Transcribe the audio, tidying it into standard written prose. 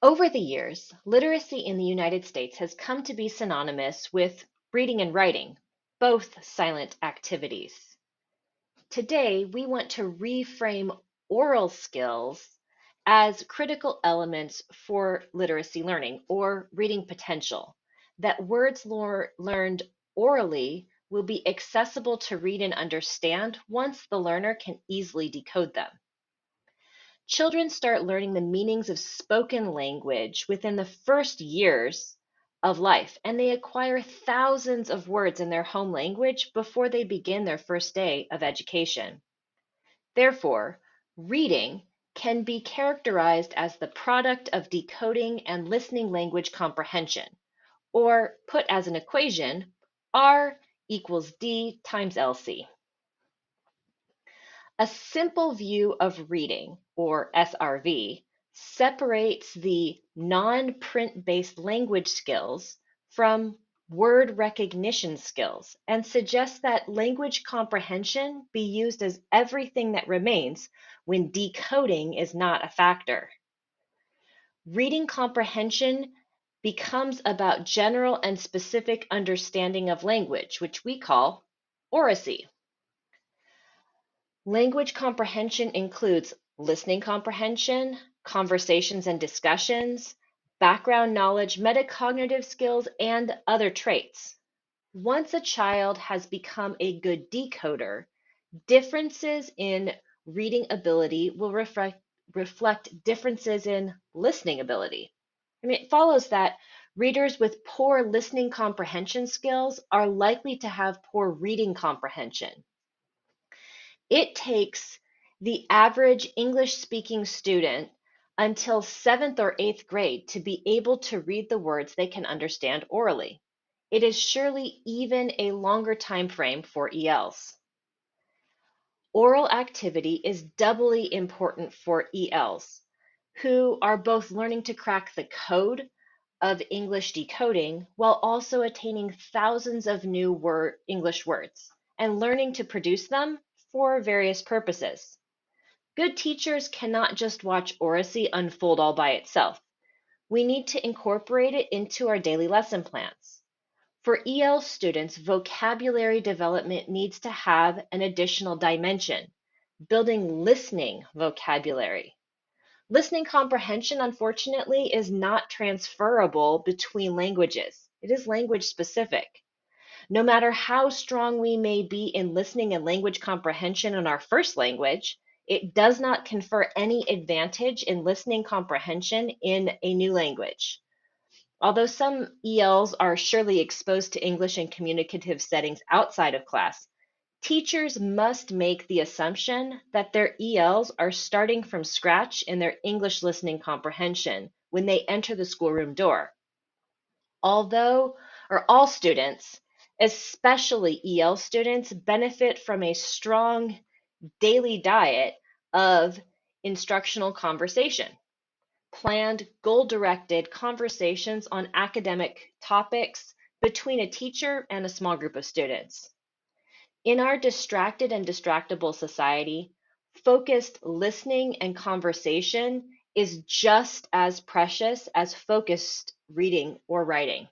Over the years, literacy in the United States has come to be synonymous with reading and writing, both silent activities. Today, we want to reframe oral skills as critical elements for literacy learning or reading potential, that words learned orally will be accessible to read and understand once the learner can easily decode them. Children start learning the meanings of spoken language within the first years of life, and they acquire thousands of words in their home language before they begin their first day of education. Therefore, reading can be characterized as the product of decoding and listening language comprehension, or put as an equation, R equals D times LC. A simple view of reading, or SRV, separates the non-print-based language skills from word recognition skills and suggests that language comprehension be used as everything that remains when decoding is not a factor. Reading comprehension becomes about general and specific understanding of language, which we call oracy. Language comprehension includes listening comprehension, conversations and discussions, background knowledge, metacognitive skills, and other traits. Once a child has become a good decoder, differences in reading ability will reflect differences in listening ability. It follows that readers with poor listening comprehension skills are likely to have poor reading comprehension. It takes the average English-speaking student until 7th or 8th grade to be able to read the words they can understand orally. It is surely even a longer time frame for ELs. Oral activity is doubly important for ELs, who are both learning to crack the code of English decoding while also attaining thousands of new English words and learning to produce them for various purposes. Good teachers cannot just watch oracy unfold all by itself. We need to incorporate it into our daily lesson plans. For EL students, vocabulary development needs to have an additional dimension, building listening vocabulary. Listening comprehension, unfortunately, is not transferable between languages. It is language specific. No matter how strong we may be in listening and language comprehension in our first language, it does not confer any advantage in listening comprehension in a new language. Although some ELs are surely exposed to English in communicative settings outside of class, teachers must make the assumption that their ELs are starting from scratch in their English listening comprehension when they enter the schoolroom door. All students, especially EL students, benefit from a strong daily diet of instructional conversation, planned, goal-directed conversations on academic topics between a teacher and a small group of students. In our distracted and distractible society, focused listening and conversation is just as precious as focused reading or writing.